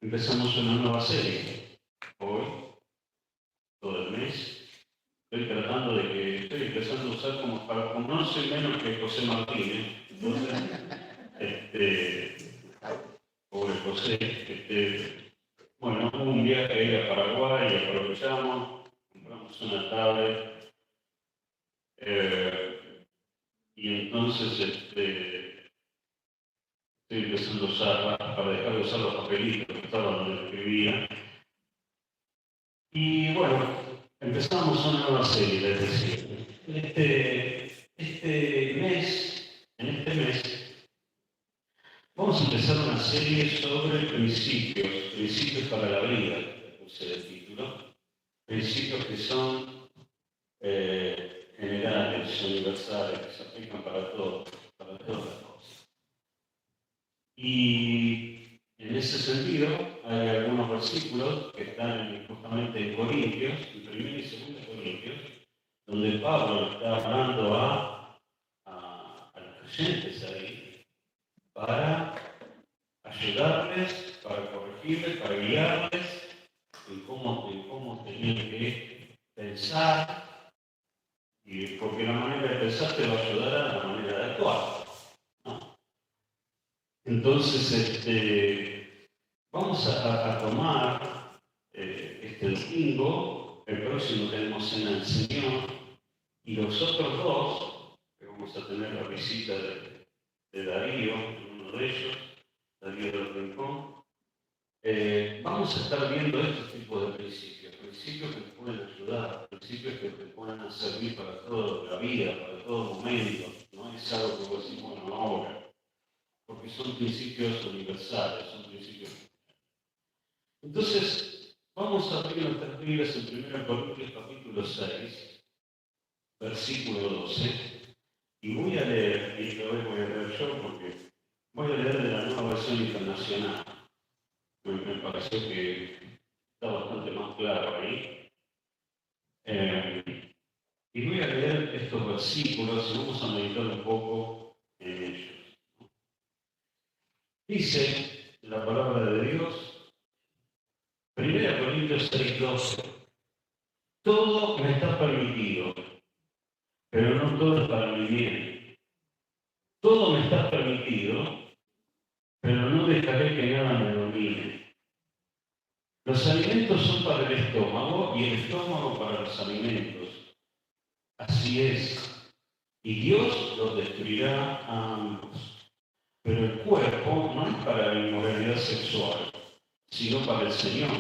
Empezamos una nueva serie. Hoy, todo el mes, estoy tratando de que estoy empezando a usar como no soy menos que José Martínez. Entonces, pobre José, bueno, hubo un viaje ahí a Paraguay y aprovechamos, compramos una tablet y entonces estoy empezando a usarla para dejar de usar los papelitos que estaban donde escribía. Y bueno, empezamos una nueva serie, les decía. En este mes, vamos a empezar una serie sobre principios para la vida, le puse el título. Principios que son generales, universales, que se aplican para todas las cosas. Y en ese sentido, hay algunos versículos que están justamente en Corintios, en 1 y 2 Corintios, donde Pablo está hablando a los creyentes ahí para ayudarles, para corregirles, para guiarles en cómo tenían que pensar, y porque la manera de pensar te va a ayudar a la manera de actuar, ¿no? Entonces, vamos a tomar este domingo, el próximo tenemos Cena del Señor, y los otros dos, que vamos a tener la visita de Darío, uno de ellos, Darío del Rincón, vamos a estar viendo estos tipos de principios que te pueden ayudar, principios que te pueden servir para toda la vida, para todo momento, no es algo que vos decís, bueno, ahora, porque son principios universales, son principios. Entonces, vamos a abrir nuestras Biblias en 1 Corintios capítulo 6, versículo 12, y voy a leer, y esta vez voy a leer yo porque voy a leer de la Nueva Versión Internacional. Me pareció que está bastante más claro ahí. Y voy a leer estos versículos y vamos a meditar un poco en ellos. Dice la palabra de Dios, 1 Corintios 6:12, todo me está permitido, pero no todo es para mi bien. Todo me está permitido, pero no dejaré que nada me domine. Los alimentos son para el estómago y el estómago para los alimentos. Así es. Y Dios los destruirá a ambos. Pero el cuerpo no es para la inmoralidad sexual, sino para el Señor.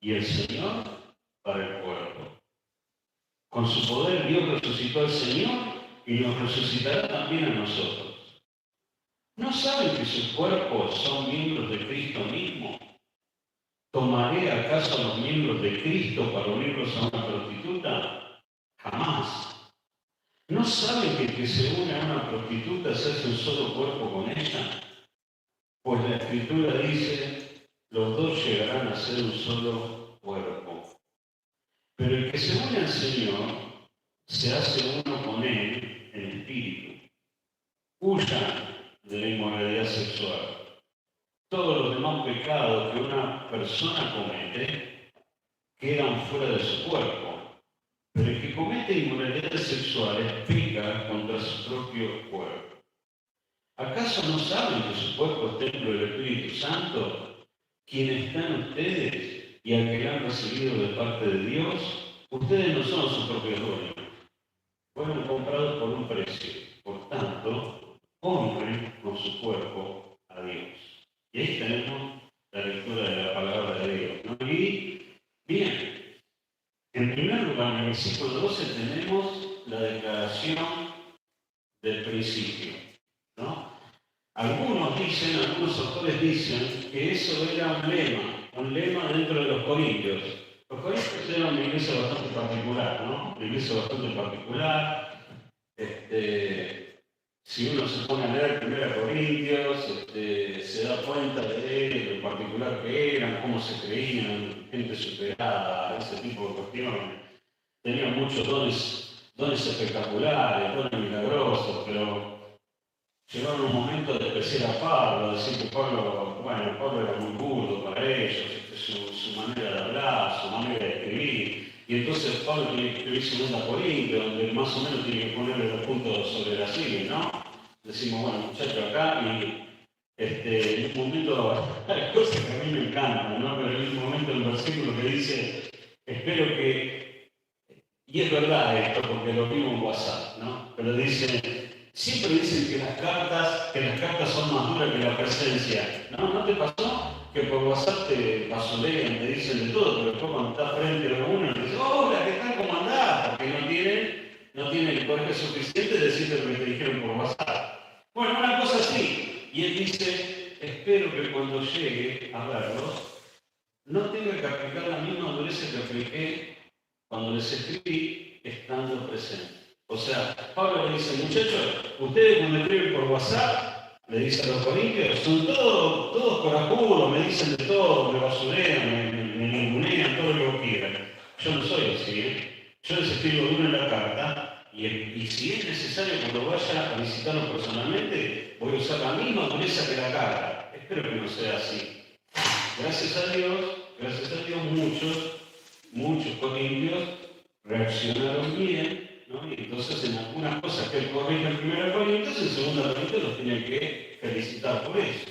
Y el Señor para el cuerpo. Con su poder Dios resucitó al Señor y nos resucitará también a nosotros. ¿No saben que sus cuerpos son miembros de Cristo mismo? ¿Tomaré acaso a los miembros de Cristo para unirlos a una prostituta? Jamás. ¿No saben que el que se une a una prostituta se hace un solo cuerpo con ella? Pues la Escritura dice, los dos llegarán a ser un solo cuerpo. Pero el que se une al Señor se hace uno con Él en espíritu. Huyan de la inmoralidad sexual. Todos los demás pecados que una persona comete quedan fuera de su cuerpo, pero el que comete inmoralidades sexuales peca contra su propio cuerpo. ¿Acaso no saben que su cuerpo es templo del Espíritu Santo, quien está en ustedes y al que han recibido de parte de Dios? Ustedes no son sus propios dueños, fueron comprados por un precio. Por tanto, honren con su cuerpo a Dios. Y ahí tenemos la lectura de la palabra de Dios, ¿no? Y bien, en primer lugar, en el versículo 12 tenemos la declaración del principio, ¿no? Algunos autores dicen que eso era un lema dentro de los corintios. Los corintios eran una iglesia bastante particular, ¿no? Una iglesia bastante particular. Si uno se pone a leer 1 Corintios, se da cuenta de lo particular que eran, cómo se creían, gente superada, ese tipo de cuestiones. Tenían muchos dones espectaculares, dones milagrosos, pero llegaron un momento de despreciar a Pablo, decir que Pablo era muy burdo para ellos, su manera de hablar, su manera de escribir. Y entonces Pablo tiene que escribir 2 Corintios, donde más o menos tiene que ponerle los puntos sobre las sillas, ¿no? Decimos, bueno, muchachos, acá, y en un momento, hay cosas que a mí me encantan, ¿no? Pero hay un momento en el versículo que dice, espero que, y es verdad esto, porque lo vimos en WhatsApp, ¿no? Pero siempre dicen que las cartas son más duras que la presencia, ¿no? ¿No te pasó? Que por WhatsApp te basurean, te dicen de todo, pero después cuando estás frente a uno, te dicen, hola, ¿qué tal? ¿Cómo andás? Porque no tienen el coraje suficiente de decirte lo que te dijeron por WhatsApp. Bueno, una cosa así. Y él dice, espero que cuando llegue a verlos, no tenga que aplicar la misma dureza que apliqué cuando les escribí estando presente. O sea, Pablo le dice, muchachos, ustedes cuando escriben por WhatsApp, le dice a los corintios, son todos corajudos, me dicen de todo, me basurean, me ningunean, todo lo que quieran. Yo no soy así, ¿eh? Yo les escribo duro en la carta, y si es necesario cuando vaya a visitarlos personalmente, voy a usar la misma dureza que la carta. Espero que no sea así. Gracias a Dios, muchos corintios reaccionaron bien, ¿no? Y entonces en algunas cosas que él corrige en 1 Corintios, en 2 Corintios los tienen que felicitar por eso.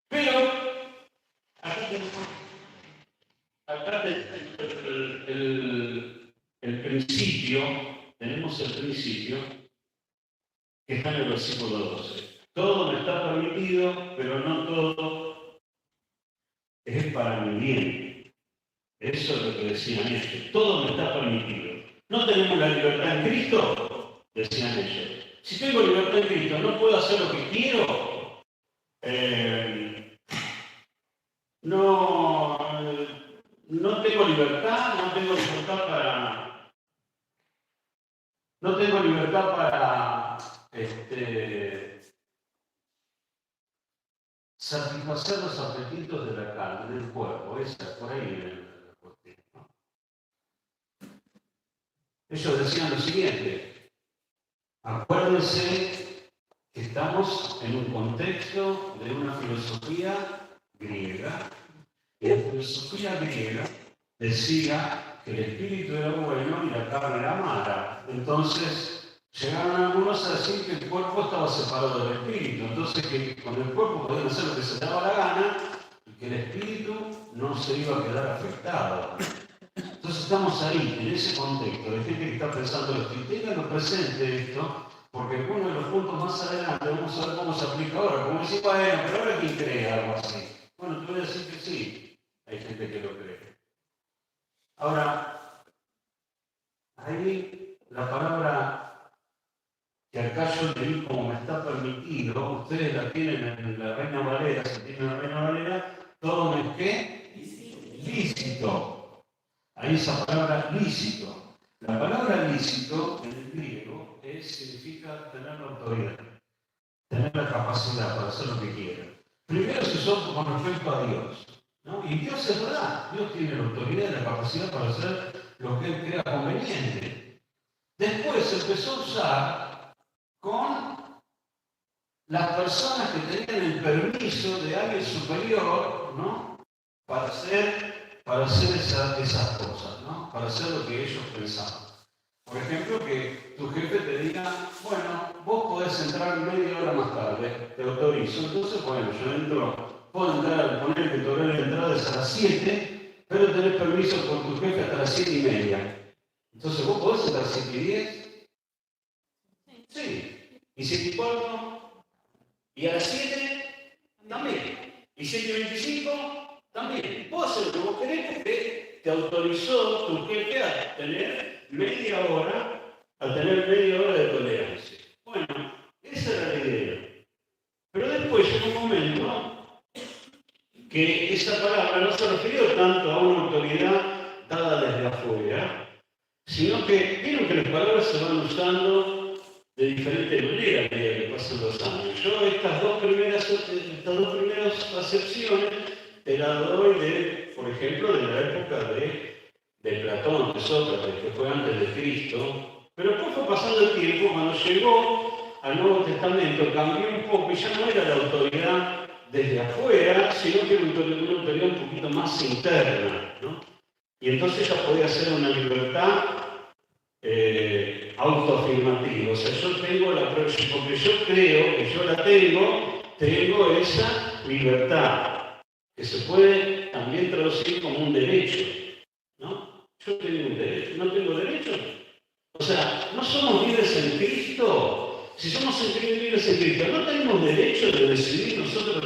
Pero acá tenemos el principio que está en el versículo 12. Todo me está permitido, pero no todo es para mi bien. Eso es lo que decían ellos. Todo me está permitido. ¿No tenemos la libertad en Cristo? Decían ellos. Si tengo libertad en Cristo, ¿no puedo hacer lo que quiero? No tengo libertad, para satisfacer los apetitos de la carne, del cuerpo. Esa, por ahí viene la cuestión, ¿no? Ellos decían lo siguiente: acuérdense que estamos en un contexto de una filosofía griega, y la filosofía griega decía que el espíritu era bueno y la carne era mala. Entonces llegaron algunos a decir que el cuerpo estaba separado del espíritu, entonces que con el cuerpo podían hacer lo que se daba la gana y que el espíritu no se iba a quedar afectado. Entonces estamos ahí, en ese contexto de gente que está pensando esto, y ténganlo presente esto, porque uno de los puntos más adelante vamos a ver cómo se aplica ahora. Como decir, bueno, pero ahora ¿quién cree algo así? Bueno, te voy a decir que sí, hay gente que lo cree. Ahora, ahí la palabra que acá yo leí como me está permitido, ustedes la tienen en la Reina Valera, si tienen la Reina Valera, todo me es ¿qué? Lícito. Ahí esa palabra lícito. La palabra lícito en el griego significa tener la autoridad, tener la capacidad para hacer lo que quiera. Primero se usó con respecto a Dios, ¿no? Y Dios es verdad, Dios tiene la autoridad y la capacidad para hacer lo que Él crea conveniente. Después se empezó a usar con las personas que tenían el permiso de alguien superior, ¿no? Para hacer esas cosas, ¿no? Para hacer lo que ellos pensaban. Por ejemplo, que tu jefe te diga, bueno, vos podés entrar media hora más tarde, te autorizo. Entonces, bueno, yo puedo entrar, poner que tu horario de entrada es a las 7, pero tenés permiso por tu jefe hasta las 7:30. Entonces, ¿vos podés entrar a las 7:10? Sí. ¿Y 7:15? ¿Y a las 7? También. ¿Y 7:25? También. Vos hacer lo que vos querés porque te autorizó tu jefe a tener media hora de tolerancia. Bueno, esa era la idea. Pero después llegó un momento que esa palabra no se refirió tanto a una autoridad dada desde afuera, sino que vieron que las palabras se van usando de diferente manera a medida que pasan los años. Yo estas dos primeras acepciones te las doy por ejemplo, de la época de Platón, de Sócrates, que fue antes de Cristo, pero después fue pasando el tiempo cuando llegó al Nuevo Testamento cambió un poco y ya no era la autoridad desde afuera, sino que era una autoridad un poquito más interna, ¿no? Y entonces ya podía ser una libertad autoafirmativa. O sea, yo tengo la prueba, porque yo creo que yo la tengo esa libertad, que se puede también traducir como un derecho, ¿no? Yo tengo un derecho, ¿no tengo derecho? O sea, ¿no somos libres en Cristo? Si somos libres en Cristo, ¿no tenemos derecho de decidir nosotros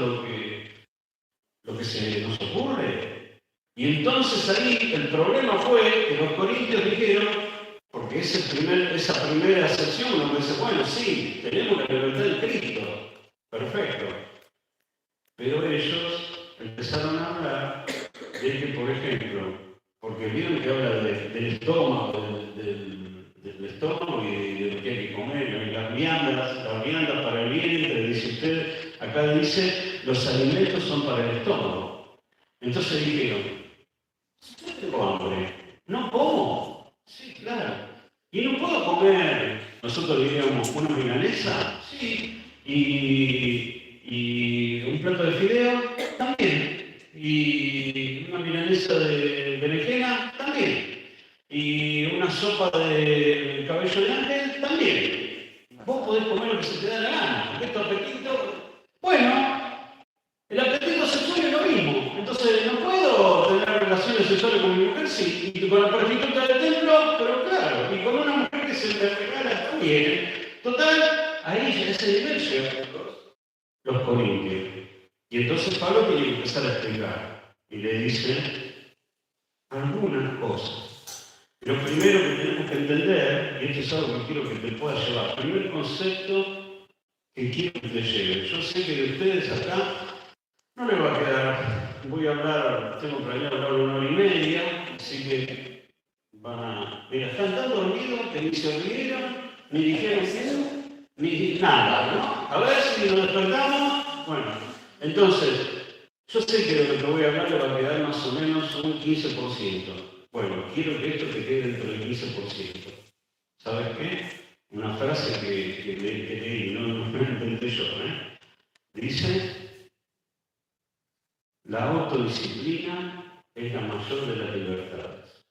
lo que se nos ocurre? Y entonces ahí el problema fue que los corintios dijeron, porque esa primera sección uno dice, bueno, sí, tenemos la libertad en Cristo, perfecto. Pero ellos empezaron a hablar de que, por ejemplo, porque vieron que habla del estómago, del estómago y de lo que hay que comer, y las viandas para el vientre, dice usted, acá dice, los alimentos son para el estómago. Entonces dijeron, yo tengo hambre, no como. Sí, claro. Y no puedo comer, nosotros diríamos, una milanesa, sí, y un plato de fideo, también, y una milanesa de berenjena, también, y una sopa de cabello de ángel, también. Vos podés comer lo que se te da la gana, porque tu apetito, bueno, el apetito sexual es lo mismo. Entonces, no puedo tener relaciones sexuales con mi mujer, sí, y con la prostituta del templo, pero claro, y con una mujer que se me regala también. Total, ahí ya ese nivel llegan los corintios. Y entonces Pablo tiene que empezar a explicar. Y le dice algunas cosas. Lo primero que tenemos que entender, y esto es algo que quiero que te pueda llevar, el primer concepto que quiero que te lleve. Yo sé que de ustedes acá no le va a quedar, voy a hablar, tengo planeado hablar 1 hora y media, así que van a... Mira, están tan dormidos que ni se olvidaron, ni dijeron eso, ni nada, ¿no? A ver si nos despertamos. Bueno, entonces, yo sé que de lo que voy a hablar le va a quedar más o menos un 15%. Bueno, quiero que esto te quede dentro del 15%. ¿Sabes qué? Una frase que leí, no me inventé yo, ¿eh? Dice... La autodisciplina es la mayor de las libertades.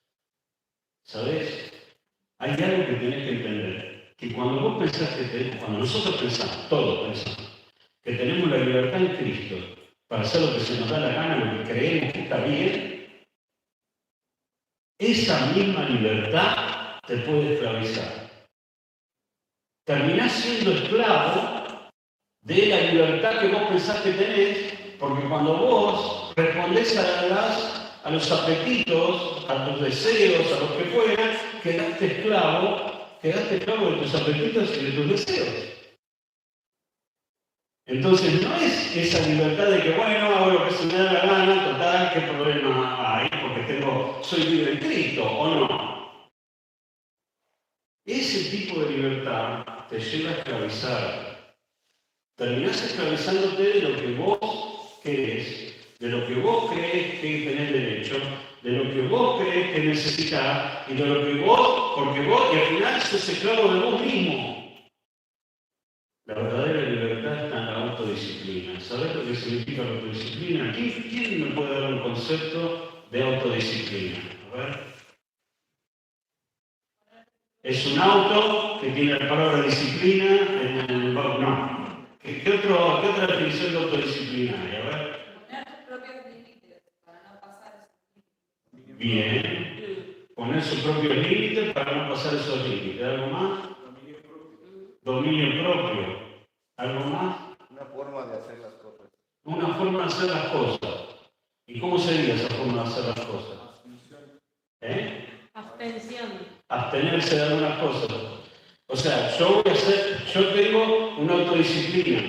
¿Sabes? Hay algo que tenés que entender. Que cuando vos pensás cuando nosotros pensamos, todos pensamos, que tenemos la libertad en Cristo para hacer lo que se nos da la gana, lo que creemos que está bien, esa misma libertad te puede esclavizar. Terminás siendo esclavo de la libertad que vos pensás que tenés. Porque cuando vos respondés a los apetitos, a tus deseos, a lo que fuera, quedaste esclavo de tus apetitos y de tus deseos. Entonces no es esa libertad de que, bueno, hago lo que se me da la gana, total, ¿qué problema hay? Porque soy libre en Cristo, ¿o no? Ese tipo de libertad te lleva a esclavizar. Terminás esclavizándote de lo que vos querés, de lo que vos crees que tenés derecho, de lo que vos crees que necesitas, y de lo que porque vos, y al final sos esclavo de vos mismo. La verdadera libertad está en la autodisciplina. ¿Sabés lo que significa la autodisciplina? ¿Quién me puede dar un concepto de autodisciplina? A ver. Es un auto que tiene la palabra disciplina, no. ¿Qué otra definición de autodisciplinaria? A ver. Poner tus propios límites para no pasar esos límites. Bien. Poner sus propios límites para no pasar esos límites. ¿Algo más? Dominio propio. ¿Algo más? Una forma de hacer las cosas. Una forma de hacer las cosas. ¿Y cómo sería esa forma de hacer las cosas? Abstención. Abstenerse de algunas cosas. O sea, yo tengo una autodisciplina.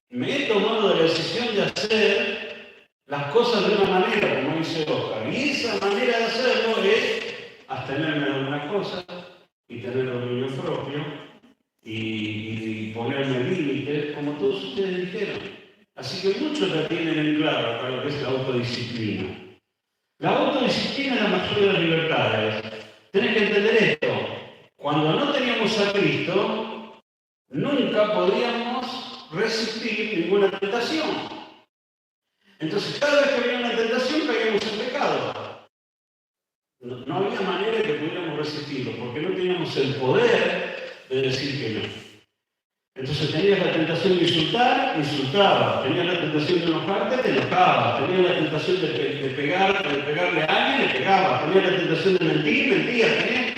Me he tomado la decisión de hacer las cosas de una manera, como dice Oscar. Y esa manera de hacerlo es abstenerme de algunas cosas y tener dominio propio y ponerme límites, como todos ustedes dijeron. Así que muchos la tienen en claro para lo que es la autodisciplina. La autodisciplina es la mayor de las libertades. Tenés que entender esto. Cuando no teníamos a Cristo, nunca podíamos resistir ninguna tentación. Entonces, cada vez que había una tentación, caíamos en pecado. No había manera que pudiéramos resistirlo, porque no teníamos el poder de decir que no. Entonces tenías la tentación de insultar, insultabas. Tenías la tentación de enojarte, te enojabas. Tenías la tentación de pegarle a alguien, le pegabas. Tenías la tentación de mentir, mentías. Tenías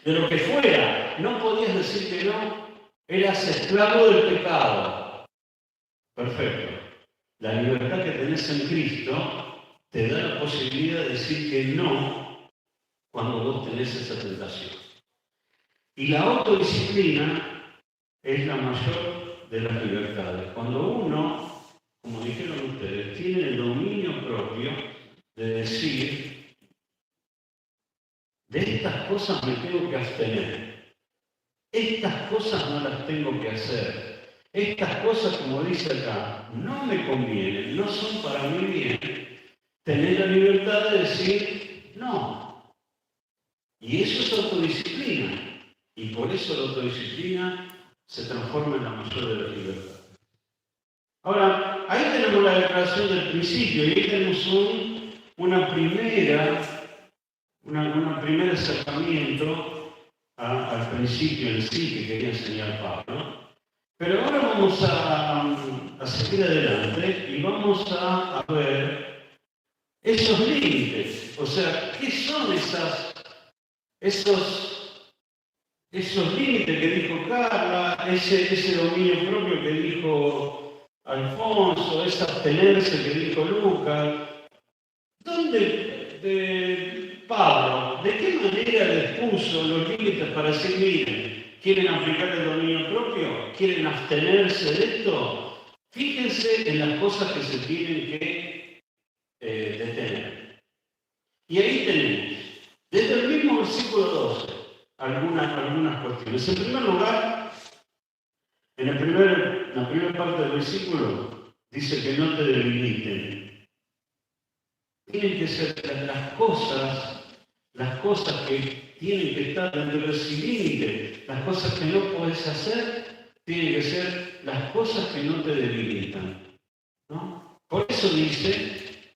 de lo que fuera. No podías decir que no. Eras esclavo del pecado. Perfecto. La libertad que tenés en Cristo te da la posibilidad de decir que no cuando vos tenés esa tentación. Y la autodisciplina es la mayor de las libertades. Cuando uno, como dijeron ustedes, tiene el dominio propio de decir, de estas cosas me tengo que abstener, estas cosas no las tengo que hacer, estas cosas, como dice acá, no me convienen, no son para mi bien, tener la libertad de decir no. Y eso es autodisciplina. Y por eso la autodisciplina se transforma en la mayor de las libertades. Ahora, ahí tenemos la declaración del principio y ahí tenemos un primer acercamiento al principio en sí que quería enseñar Pablo. Pero ahora vamos a seguir adelante y vamos a ver esos límites. O sea, ¿qué son esos límites que dijo Carla, ese dominio propio que dijo Alfonso, ese abstenerse que dijo Lucas? Pablo, ¿de qué manera les puso los límites para decir, miren, quieren aplicar el dominio propio? ¿Quieren abstenerse de esto? Fíjense en las cosas que se tienen que detener. Y ahí tenemos, desde el mismo versículo 12, algunas cuestiones. En primer lugar, en la primera parte del versículo, dice que no te debiliten. Tienen que ser las cosas que tienen que estar dentro de ese límite, las cosas que no puedes hacer, tienen que ser las cosas que no te debilitan, ¿no? Por eso dice,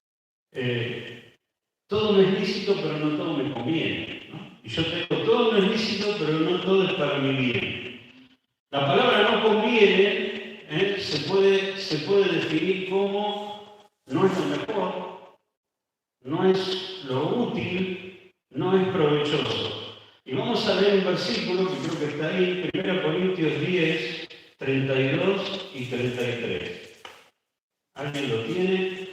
todo me es lícito, pero no todo me conviene, ¿no? Y yo tengo, todo me es lícito, pero no todo es para mi bien. La palabra no conviene se puede definir como no es lo mejor, no es lo útil, no es provechoso. Y vamos a leer un versículo que creo que está ahí, 1 Corintios 10, 32 y 33. ¿Alguien lo tiene?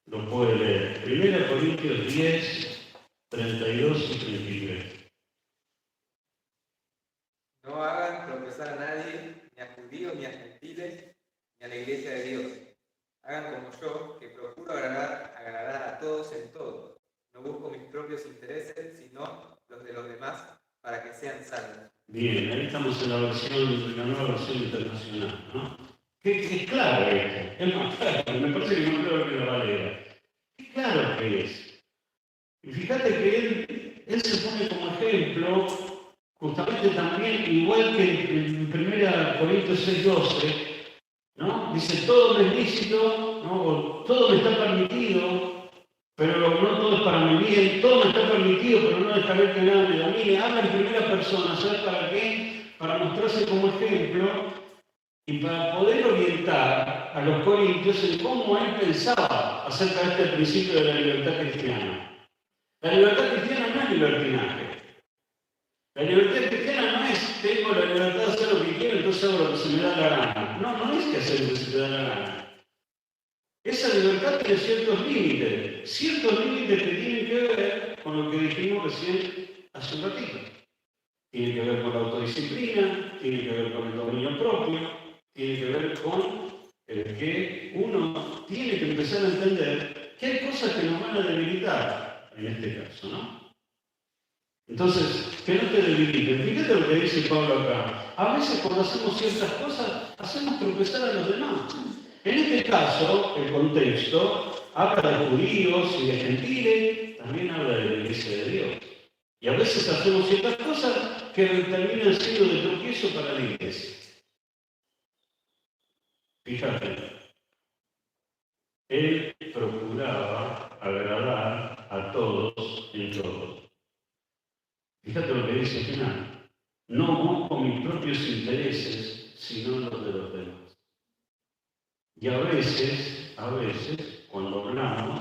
Lo puede leer. 1 Corintios 10, 32 y 33. No hagan tropezar a nadie, ni a judíos, ni a gentiles, ni a la iglesia de Dios. Hagan como yo, que procuro agradar a todos en todo. No busco mis propios intereses, sino los de los demás, para que sean salvos. Bien, ahí estamos en la nueva versión internacional, ¿no? ¿Qué claro esto? Es más claro, me parece que es más claro que la Valera. Qué claro que es. Y fíjate que él se pone como ejemplo, justamente también, igual que en 1 Corintios 6:12, ¿no? Dice, todo me es lícito, ¿no? O todo me está permitido, pero no todo es para mi bien, todo me está permitido, pero no dejaré que nada me domine. Habla en primera persona, ¿sabes para qué? Para mostrarse como ejemplo y para poder orientar a los corintios en cómo él pensaba acerca de este principio de la libertad cristiana. La libertad cristiana no es libertinaje. La libertad cristiana no es, tengo la libertad de hacer lo que quiero, entonces hago lo que se me da la gana. No es que hacer lo que se te da la gana. Esa libertad tiene ciertos límites que tienen que ver con lo que dijimos recién hace un ratito. Tiene que ver con la autodisciplina, tiene que ver con el dominio propio, tiene que ver con que uno tiene que empezar a entender que hay cosas que nos van a debilitar, en este caso, ¿no? Entonces, que no te debiliten. Fíjate lo que dice Pablo acá. A veces cuando hacemos ciertas cosas, hacemos tropezar a los demás. En este caso, el contexto habla de judíos y de gentiles, también habla de la iglesia de Dios. Y a veces hacemos ciertas cosas que terminan siendo de tropiezo para la iglesia. Fíjate, él procuraba agradar a todos en todo. Fíjate lo que dice al final. No busco mis propios intereses, sino los de los demás. Y a veces, cuando hablamos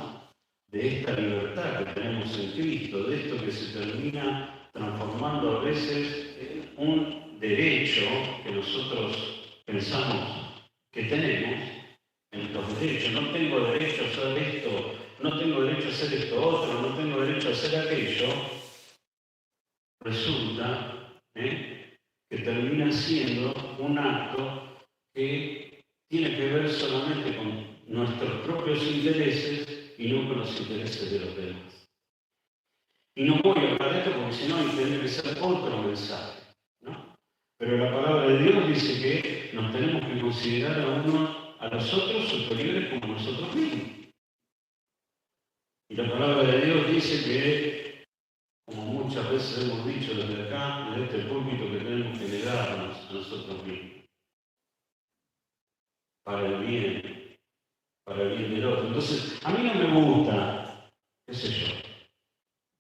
de esta libertad que tenemos en Cristo, de esto que se termina transformando a veces en un derecho que nosotros pensamos que tenemos, en los derechos, no tengo derecho a hacer esto, no tengo derecho a hacer esto otro, no tengo derecho a hacer aquello, resulta que termina siendo un acto que tiene que ver solamente con nuestros propios intereses y no con los intereses de los demás. Y no voy a hablar de esto porque si no tendría que ser otro mensaje, ¿no? Pero la palabra de Dios dice que nos tenemos que considerar a los otros superiores como nosotros mismos. Y la palabra de Dios dice que, como muchas veces hemos dicho desde acá, desde este púlpito, que tenemos que negarnos a nosotros mismos. Para el bien del otro. Entonces, a mí no me gusta, qué sé yo,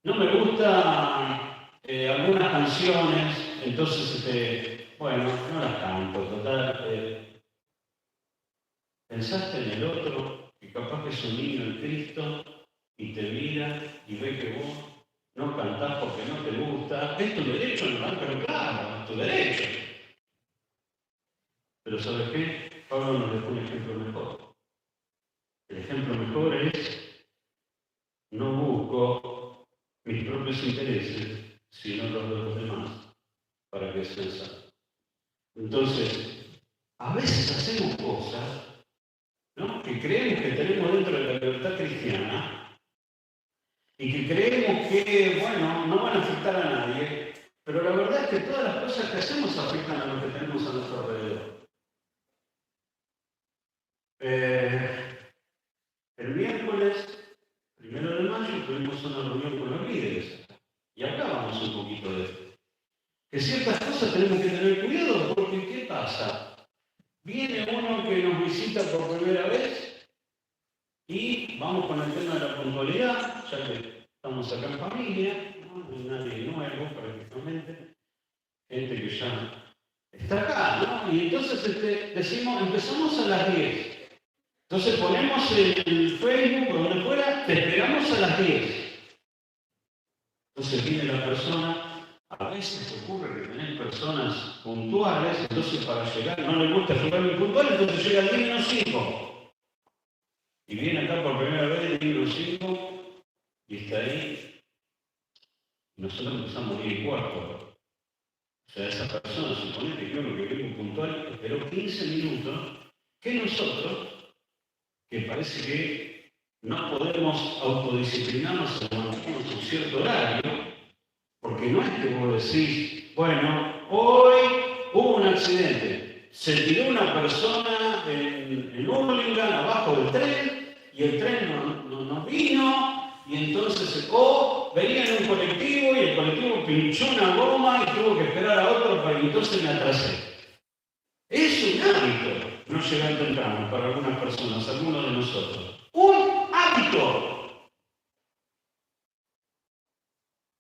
no me gustan algunas canciones, entonces, bueno, no las canto, total. Pensaste en el otro, que capaz que es un niño en Cristo, y te mira y ve que vos no cantás porque no te gusta. Es tu derecho, ¿no? Pero claro, es tu derecho. Pero ¿sabes qué? Pablo nos dejó un ejemplo mejor. El ejemplo mejor es: no busco mis propios intereses, sino los de los demás, para que sean salvos. Entonces, a veces hacemos cosas, ¿no?, que creemos que tenemos dentro de la libertad cristiana y que creemos que, bueno, no van a afectar a nadie, pero la verdad es que todas las cosas que hacemos afectan a lo que tenemos a nuestro alrededor. El miércoles 1 de mayo tuvimos una reunión con los líderes y hablábamos un poquito de esto. Que ciertas cosas tenemos que tener cuidado porque ¿qué pasa? Viene uno que nos visita por primera vez y vamos con el tema de la puntualidad, ya que estamos acá en familia, no hay nadie nuevo prácticamente, gente que ya está acá, ¿no? Y entonces decimos, empezamos a las 10. Entonces ponemos el Facebook o donde fuera, te esperamos a las 10. Entonces viene la persona, a veces ocurre que tenés personas puntuales, entonces para llegar, no le gusta llegar muy puntual, entonces llega al 10 menos 5. Y viene acá por primera vez el 10 menos 5 y está ahí. Y nosotros empezamos 10 y cuarto. O sea, esa persona, suponete que uno que viene puntual, esperó 15 minutos, que nosotros, que parece que no podemos autodisciplinarnos en mantenernos un cierto horario, porque no es que vos decís, bueno, hoy hubo un accidente, se tiró una persona en Hurlingham abajo del tren y el tren no vino y entonces venía en un colectivo y el colectivo pinchó una goma y tuvo que esperar a otro para que entonces me atrasé. Es un hábito no llegar temprano para algunas personas, algunos de nosotros. ¡Un hábito!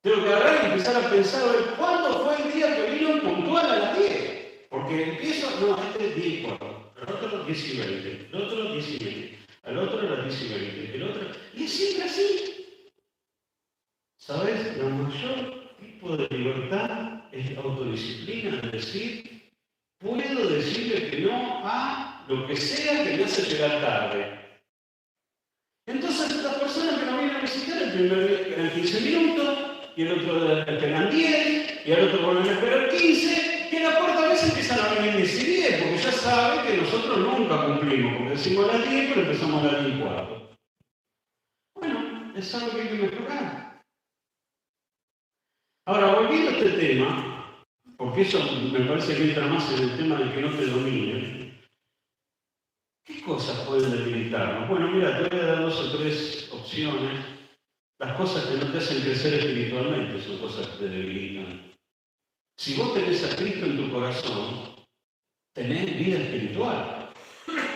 Tengo que agarrar y empezar a pensar, a ver, ¿cuándo fue el día que vino puntual a las 10? Porque empiezo, este es 10 y cuarto, el otro 10 y 20, el otro 10 y 20, el otro a las 10 y 20, el otro... Y es siempre así. ¿Sabes? La mayor tipo de libertad es autodisciplina, es decir, puedo decirle que no a lo que sea que me hace llegar tarde. Entonces, estas personas que nos vienen a visitar, el primer día esperan 15 minutos, y el otro esperan 10, y el otro vuelven a esperar 15, y en la cuarta vez empiezan a venir 10 y 10, porque ya saben que nosotros nunca cumplimos, porque decimos a las 10, pero empezamos a las 10 y cuarto. Bueno, es algo que hay que mejorar. Ahora, volviendo a este tema, porque eso me parece que entra más en el tema de que no te dominen. ¿Qué cosas pueden debilitarnos? Bueno, mira, te voy a dar 2 o 3 opciones. Las cosas que no te hacen crecer espiritualmente son cosas que te debilitan. Si vos tenés a Cristo en tu corazón, tenés vida espiritual.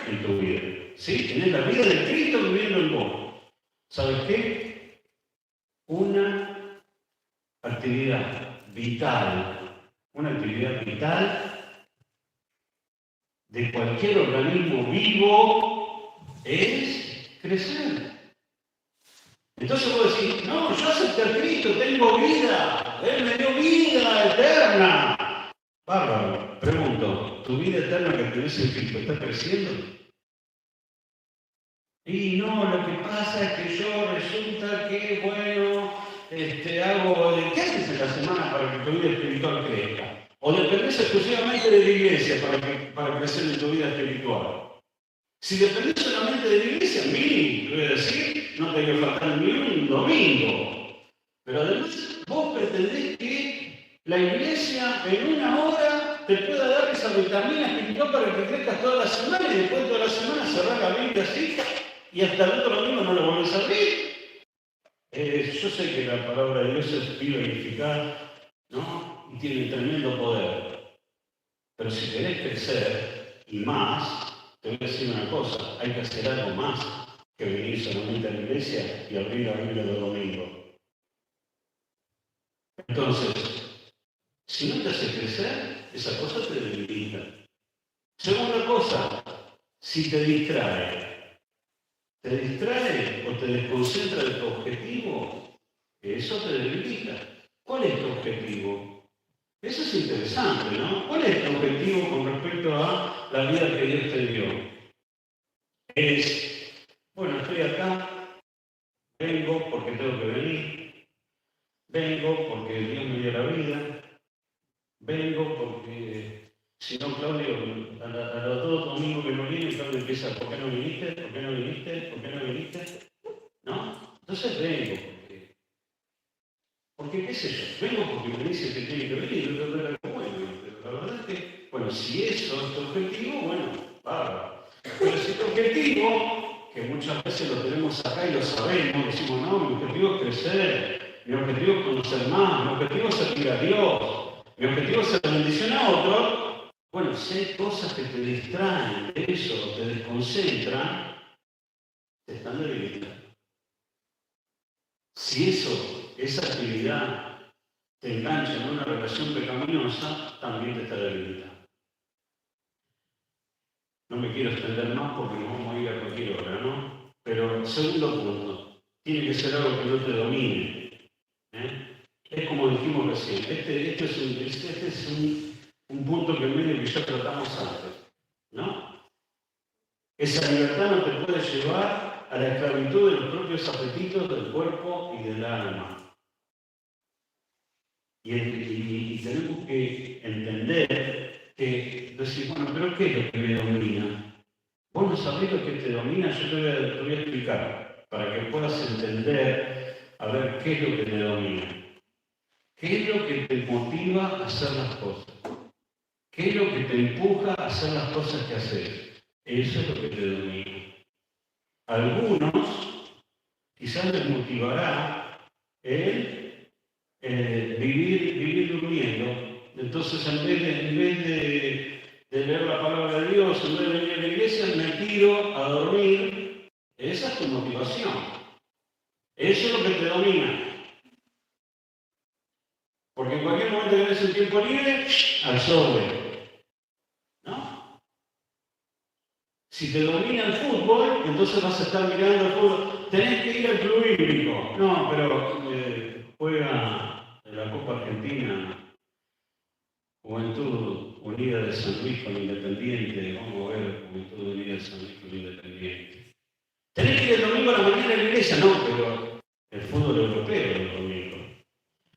en tu vida. ¿Sí? Tenés la vida de Cristo viviendo en vos. ¿Sabes qué? Una actividad vital de cualquier organismo vivo es crecer. Entonces vos decís, no, yo acepté a Cristo, tengo vida, Él me dio vida eterna. Bárbaro, pregunto, ¿tu vida eterna que tenés en Cristo está creciendo? Y no, lo que pasa es que yo resulta que, bueno, ¿qué haces en la semana para que tu vida espiritual crezca? ¿O dependés exclusivamente de la iglesia para crecer en tu vida espiritual? Si dependés solamente de la iglesia, te voy a decir, no te voy a faltar ni un domingo. Pero además, vos pretendés que la iglesia en una hora te pueda dar esa vitamina espiritual para que crezcas toda la semana y después de toda la semana cerrar la Biblia así y hasta el otro domingo no lo volvés a abrir. Yo sé que la palabra de Dios es viva y eficaz, ¿no? Y tiene tremendo poder. Pero si querés crecer y más, te voy a decir una cosa, hay que hacer algo más que venir solamente a la iglesia y abrir la Biblia los domingos. Entonces, si no te hace crecer, esa cosa te debilita. Segunda cosa, si te distrae o te desconcentra de tu objetivo, eso te debilita. ¿Cuál es tu objetivo? Eso es interesante, ¿no? ¿Cuál es tu objetivo con respecto a la vida que Dios te dio? Bueno, estoy acá, vengo porque tengo que venir, vengo porque Dios me dio la vida, vengo porque, si no, Claudio, a los 2 domingos que no viene, Claudio empieza, ¿por qué no viniste? ¿Por qué no viniste? ¿Por qué no viniste? ¿No? Entonces vengo porque qué sé yo, vengo porque me dice que tiene que venir, yo tengo que ver algo bueno, pero la verdad es que, bueno, si eso es tu objetivo, bueno, bárbaro. Pero si tu objetivo, que muchas veces lo tenemos acá y lo sabemos, decimos, no, mi objetivo es crecer, mi objetivo es conocer más, mi objetivo es servir a Dios, mi objetivo es hacer bendición a otros, bueno, si hay cosas que te distraen de eso, te desconcentran, te están debilitando. Si esa actividad te engancha en una relación pecaminosa, también te está debilitando. No me quiero extender más porque nos vamos a ir a cualquier hora, ¿no? Pero segundo punto, tiene que ser algo que no te domine. Es como dijimos recién, este es un punto que medio que ya tratamos antes, ¿no? Esa libertad no te puede llevar a la esclavitud de los propios apetitos del cuerpo y del alma. Y tenemos que entender que decir, bueno, pero ¿qué es lo que me domina? Vos no sabés lo que te domina, yo te voy a explicar, para que puedas entender, a ver, qué es lo que te domina. ¿Qué es lo que te motiva a hacer las cosas? ¿Qué es lo que te empuja a hacer las cosas que haces? Eso es lo que te domina. A algunos quizás les motivará el vivir durmiendo. Entonces, en vez de leer la palabra de Dios, en vez de venir a la iglesia, me tiro a dormir. Esa es tu motivación. Eso es lo que te domina. Porque en cualquier momento que des el tiempo libre, al sobre. ¿No? Si te domina el fútbol, entonces vas a estar mirando el fútbol. Tenés que ir al club híbrico. No, pero juega en la Copa Argentina Juventud Unida de San Luis con Independiente. Vamos a ver Juventud Unida de San Luis con Independiente. Tenés que ir el domingo a la mañana a la iglesia. No, pero el fútbol europeo el domingo.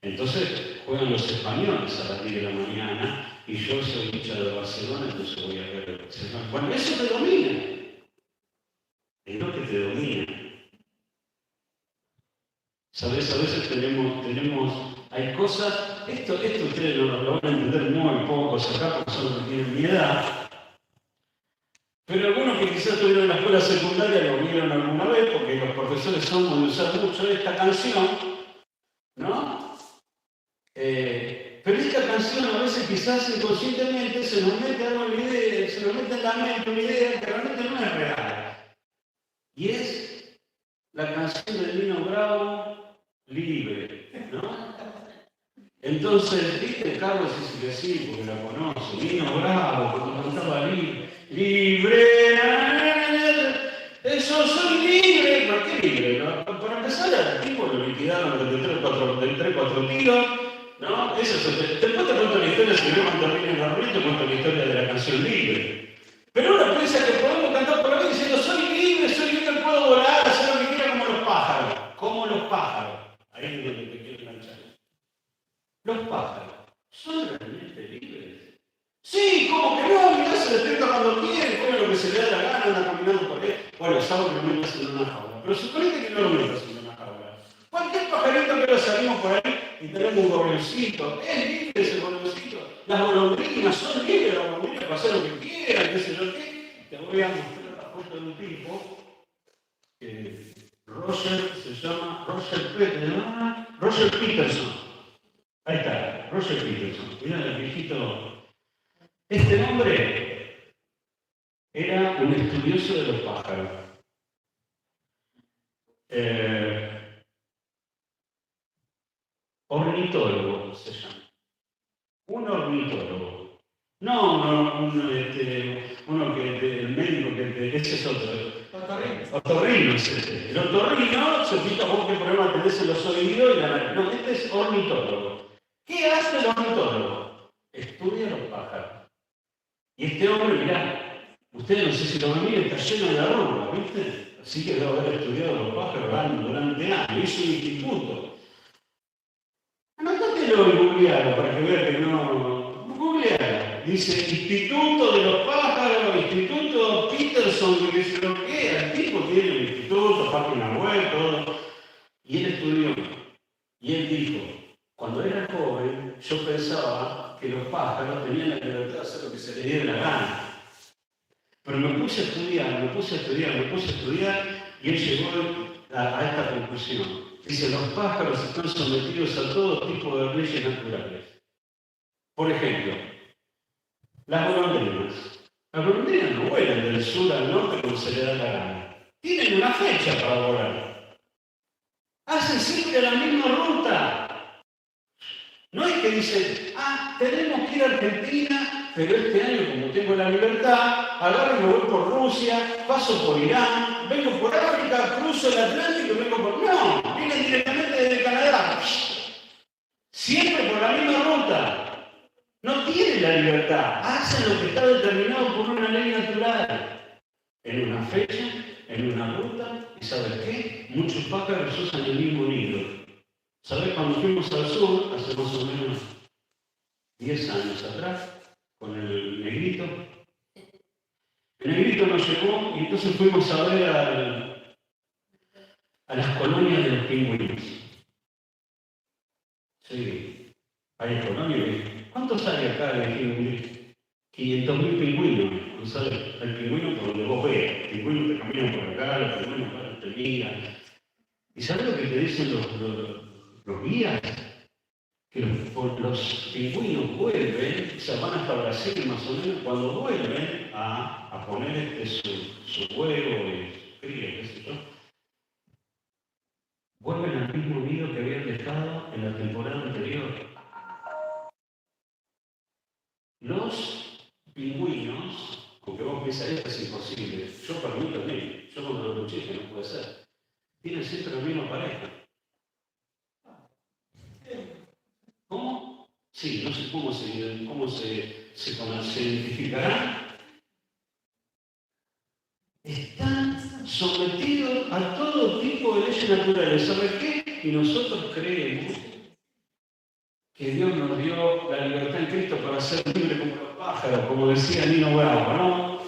Entonces juegan los españoles a las 10 de la mañana y yo soy hincha de Barcelona, entonces voy a ver el Barcelona. Bueno, eso te domina. Es lo que te domina. ¿Sabes? A veces hay cosas, esto ustedes lo van a entender muy pocos acá porque son los que tienen mi edad. Pero algunos que quizás estuvieron en la escuela secundaria lo vieron alguna vez porque los profesores somos de usar mucho esta canción, ¿no? Pero esta canción a veces quizás inconscientemente se nos mete algo en la idea, se se lo mete en la mente una idea que realmente no es real. Y es la canción de Nino Bravo, Libre, ¿no? Entonces, ¿viste? Carlos dice que sí, porque la conoce. Nino Bravo, cuando cantaba Libre, eso soy libre. ¿Por qué libre? ¿No? Para empezar, al tipo lo liquidaron de 3-4 tiros, ¿no? Eso después te cuento la historia, si no cuando termine el arroyo, te cuento la historia de la canción Libre. Pero uno piensa que podemos cantar por la vida diciendo soy libre, puedo volar, hacer lo que quiera como los pájaros. Como los pájaros. Ahí es donde te quiero enganchar. Los pájaros son realmente libres. Sí, como que no, mirá, se despierta cuando quiere, come lo que se le da la gana, anda caminando por ahí. Bueno, sabe que lo metas en una jaula, pero suponete que no lo metas en una jaula. Cualquier pajarito que lo salimos por ahí y tenemos un gorrioncito, es libre ese gorrioncito. Las golondrinas son libres, las golondrinas para hacer lo que quieran, qué sé yo qué. Te voy a mostrar la foto de un tipo que Roger se llama Roger Peterson. Ahí está, Roger Peterson. Mirá el viejito. Este hombre era un estudioso de los pájaros. Ornitólogo se llama. Un ornitólogo. No uno que el médico que ese es otro. Otorrino es este. El otorrino se fija vos qué problema tenés en los oídos y la. No, este es ornitólogo. ¿Qué hace el ornitólogo? Estudia los pájaros. Y este hombre, mirá, ustedes no sé si lo ven bien, está lleno de arrugas, ¿viste? Así que debe haber estudiado los pájaros durante años, hizo un instituto. Anótatelo y googlealo para que vean que no. Googlealo. Dice Instituto de los Pájaros, Instituto Peterson, que dice lo que el tipo tiene un instituto, página web, todo. Y él estudió. Y él dijo, cuando era joven, yo pensaba que los pájaros tenían la libertad de hacer lo que se les diera la gana. Pero me puse a estudiar, y él llegó a esta conclusión. Dice, los pájaros están sometidos a todo tipo de leyes naturales. Por ejemplo, las golondrinas. Las golondrinas no vuelan del sur al norte como se les da la gana. Tienen una fecha para volar. Hacen siempre la misma ruta. No es que dicen, tenemos que ir a Argentina, pero este año, como tengo la libertad, agarro y me voy por Rusia, paso por Irán, vengo por África, cruzo el Atlántico y vengo por. No, vienen directamente desde Canadá. Siempre por la misma ruta. No tienen la libertad. Hacen lo que está determinado por una ley natural. En una fecha, en una ruta, y ¿sabes qué? Muchos pájaros usan el mismo nido. ¿Sabés? Cuando fuimos al sur, hace más o menos 10 años atrás, con el negrito, el negrito nos llevó y entonces fuimos a ver a las colonias de los pingüinos. Sí, hay colonias. ¿Cuántos hay acá de pingüinos? 500.000 pingüinos, ¿no sabes? El pingüino por donde vos veas, el pingüino te caminan por acá, los pingüinos te miran. ¿Y sabes lo que te dicen los guías? Que los pingüinos vuelven, o sea, van hasta Brasil más o menos, cuando vuelven a poner su huevo y su cría, qué sé yo, vuelven al mismo nido que habían dejado en la temporada anterior. Los pingüinos, aunque vos pensarías que es imposible, yo para mí también, yo cuando lo escuché que no puede ser, tienen siempre la misma pareja. ¿Cómo? Sí, no sé cómo se identificará. Están sometidos a todo tipo de leyes naturales. ¿Sabes qué? Y nosotros creemos que Dios nos dio la libertad en Cristo para ser libres como los pájaros, como decía Nino Bravo, ¿no?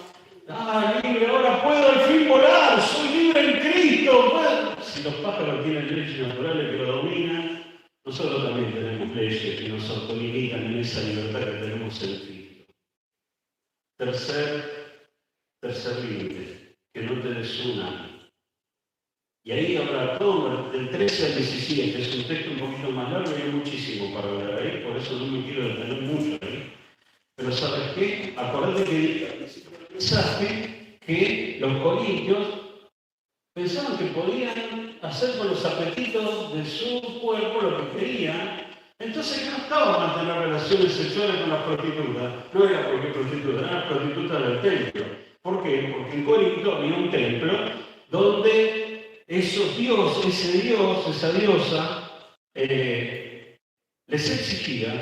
Libre, ahora puedo al fin volar, soy libre en Cristo. Puedo. Si los pájaros tienen leyes naturales que lo dominan, nosotros también tenemos leyes que nos autolimitan en esa libertad que tenemos en Cristo. Tercer límite, que no te desunan. Y ahí habrá todo, del 13 al 17, es un texto un poquito más largo y hay muchísimo para hablar ahí, por eso no me quiero detener mucho ahí. Pero ¿sabes qué? Acordate que al principio del mensaje que los corintios pensaban que podían hacer con los apetitos de su cuerpo lo que querían. Entonces no estaba mantener relaciones sexuales con las prostitutas. No era porque prostitutas, eran las prostitutas del templo. ¿Por qué? Porque en Corinto había un templo donde ese dios, esa diosa, les exigía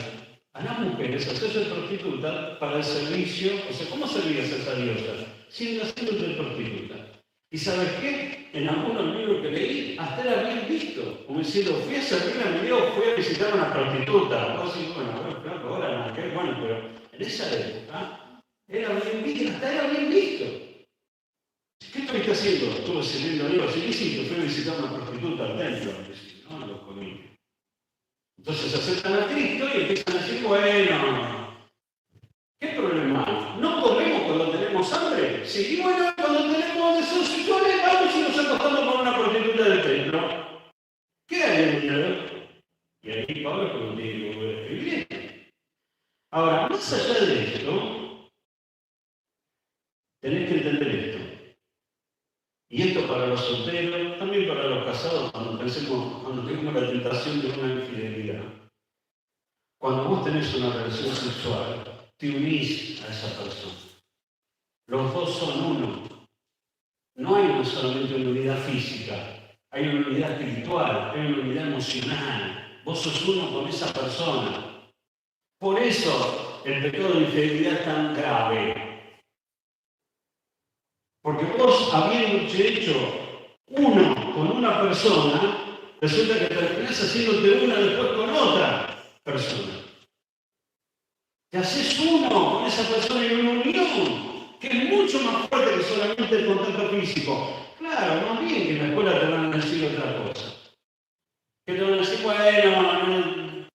a las mujeres hacerse prostitutas para el servicio. O sea, ¿cómo servías a esa diosa? Siendo haciéndote prostituta. ¿Y sabes qué? En algunos libros que leí, hasta era bien visto. Como diciendo, fui a servir a mi Dios, fui a visitar a una prostituta. Vos decís, bueno, claro, ahora no, qué bueno, pero en esa época era bien visto, hasta era bien visto. ¿Qué estuviste haciendo? Estuve sirviendo a Dios. ¿Y qué hiciste? Fui a visitar a una prostituta al templo. No, los corintios. Entonces aceptan a Cristo y empiezan a decir, bueno, ¿qué problema hay? ¿No comemos cuando tenemos hambre? Sí, bueno, cuando tenemos deseos sexuales, vamos y nos acostamos con una prostituta del templo. ¿Qué hay en el dinero? Y aquí Pablo es cuando tiene que volver a escribir. Ahora, más allá de esto, tenés que entender esto. Y esto para los solteros, también para los casados, cuando tenemos la tentación de una infidelidad. Cuando vos tenés una relación sexual, te unís a esa persona. Los dos son uno. No hay solamente una unidad física, hay una unidad espiritual, hay una unidad emocional. Vos sos uno con esa persona. Por eso el pecado de infidelidad es tan grave. Porque vos, habiendo hecho uno con una persona, resulta que terminás haciéndote una después con otra persona. Te haces uno con esa persona en una unión, que es mucho más fuerte que solamente el contacto físico. Claro, más bien que en la escuela te van a decir otra cosa. Que te van a decir, bueno,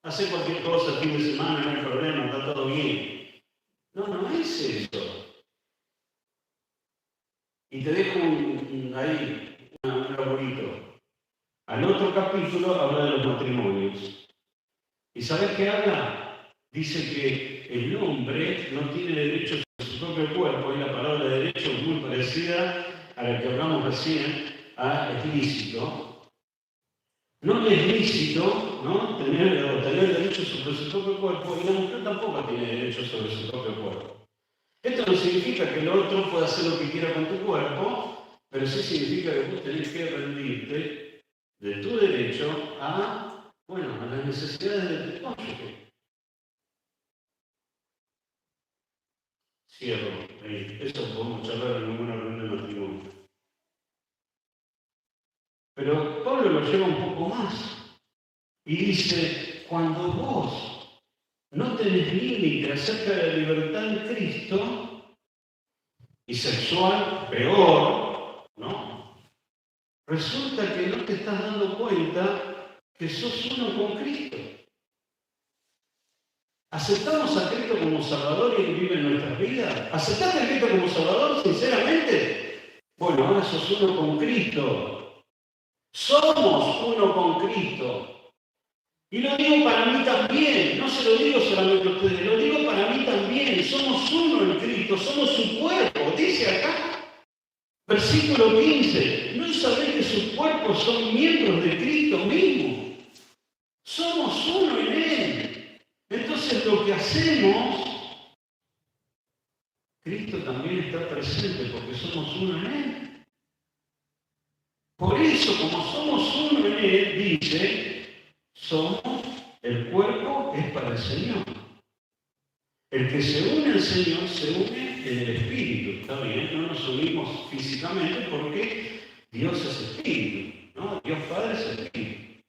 hacer cualquier cosa el fin de semana, no hay problema, está todo bien. No es eso. Y te dejo un arbolito. Al otro capítulo habla de los matrimonios. ¿Y sabes qué habla? Dice que el hombre no tiene derecho a su propio cuerpo, y la palabra derecho es muy parecida a la que hablamos recién, a es lícito. No es lícito, ¿no? tener derecho sobre su propio cuerpo, y la mujer tampoco tiene derecho sobre su propio cuerpo. Esto no significa que el otro pueda hacer lo que quiera con tu cuerpo, pero sí significa que vos tenés que rendirte de tu derecho a las necesidades de tu cónyuge. Cierro. Eso podemos charlar en alguna reunión de matrimonio. Pero Pablo lo lleva un poco más y dice, cuando vos no tenés límite acerca de la libertad en Cristo, y sexual, peor, ¿no? Resulta que no te estás dando cuenta que sos uno con Cristo. ¿Aceptamos a Cristo como Salvador y Él vive en nuestras vidas? ¿Aceptaste a Cristo como Salvador, sinceramente? Bueno, ahora sos uno con Cristo. Somos uno con Cristo. Y lo digo para mí también, no se lo digo solamente a ustedes, lo digo para mí también. Somos uno en Cristo, somos su cuerpo. Dice acá, versículo 15, ¿no sabéis que sus cuerpos son miembros de Cristo mismo? Somos uno en Él. Entonces lo que hacemos, Cristo también está presente porque somos uno en Él. Por eso, como somos uno en Él, dice, el cuerpo es para el Señor. El que se une al Señor se une en el Espíritu. Está bien, no nos unimos físicamente porque Dios es Espíritu, ¿no? Dios Padre es Espíritu.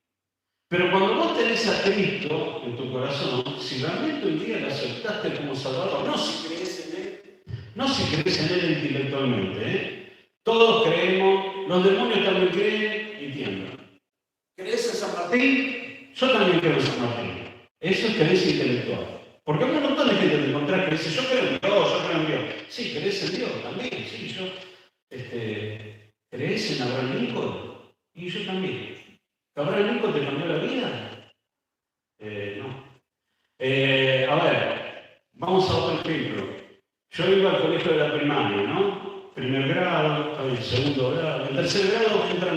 Pero cuando vos tenés a Cristo en tu corazón, si realmente un día lo aceptaste como Salvador, no si crees en Él intelectualmente, todos creemos, los demonios también creen y tiemblan. ¿Crees en San Martín? Yo también creo en San Martín. Eso es creencia intelectual. Porque hay un montón de gente que encontrar que dice, yo creo en Dios, yo creo en Dios. Sí, crees en Dios también, sí, yo. ¿Crees en Abraham Lincoln? Y yo también. ¿Abraham Lincoln te cambió la vida? No. A ver, grado, está en segundo grado, en tercer grado entra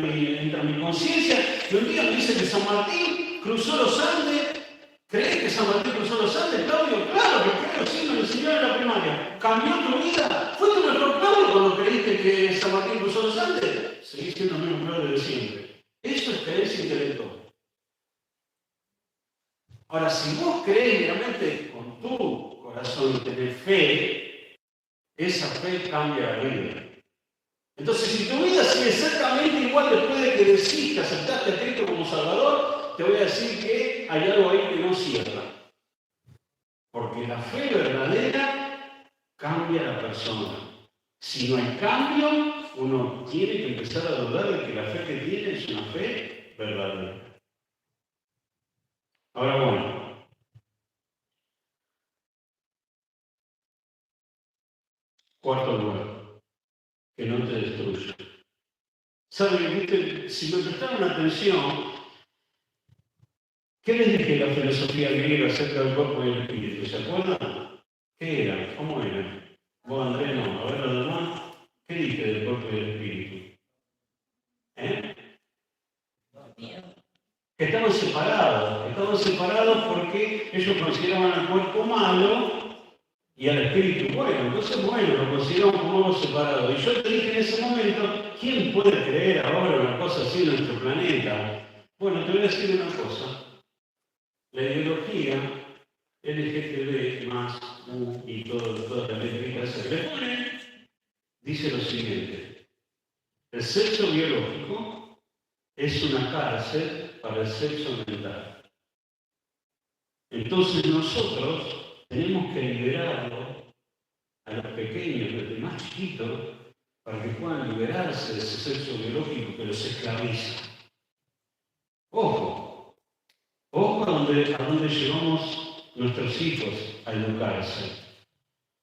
mi conciencia, y un día me dice que San Martín cruzó los Andes. ¿Crees que San Martín cruzó los Andes, Claudio? Claro que creo, sí, me lo enseñaron en la primaria. ¿Cambió tu vida? ¿Fue tu mejor Claudio cuando creíste que San Martín cruzó los Andes? Seguí siendo el mismo Claudio de siempre. Eso es creencia intelectual. Ahora, si vos crees realmente con tu corazón y tenés fe, esa fe cambia la vida. Entonces, si tu vida sigue exactamente igual después de que decís que aceptaste a Cristo como Salvador, te voy a decir que hay algo ahí que no cierra. Porque la fe verdadera cambia a la persona. Si no hay cambio, uno tiene que empezar a dudar de que la fe que tiene es una fe verdadera. Ahora bueno, cuarto lugar, que no te destruya. ¿Saben? ¿Viste? Si me prestaron atención, ¿qué les dije la filosofía griega acerca del cuerpo y el espíritu? ¿Se acuerdan? ¿Qué era? ¿Cómo era? Vos, Andrés, no. A ver, los demás, ¿qué dije del cuerpo y del espíritu? Que estaban separados porque ellos consideraban al cuerpo malo y al espíritu bueno. Entonces, bueno, lo consideraban como algo separado. Y yo te dije en ese momento, ¿quién puede creer ahora una cosa así en nuestro planeta? Bueno, te voy a decir una cosa. La ideología LGTB más U y todas las letras que le ponen, dice lo siguiente: el sexo biológico es una cárcel para el sexo mental. Entonces nosotros tenemos que liberarlo a los pequeños, desde más chiquitos, para que puedan liberarse de ese sexo biológico que los esclaviza. Ojo a dónde llevamos nuestros hijos a educarse.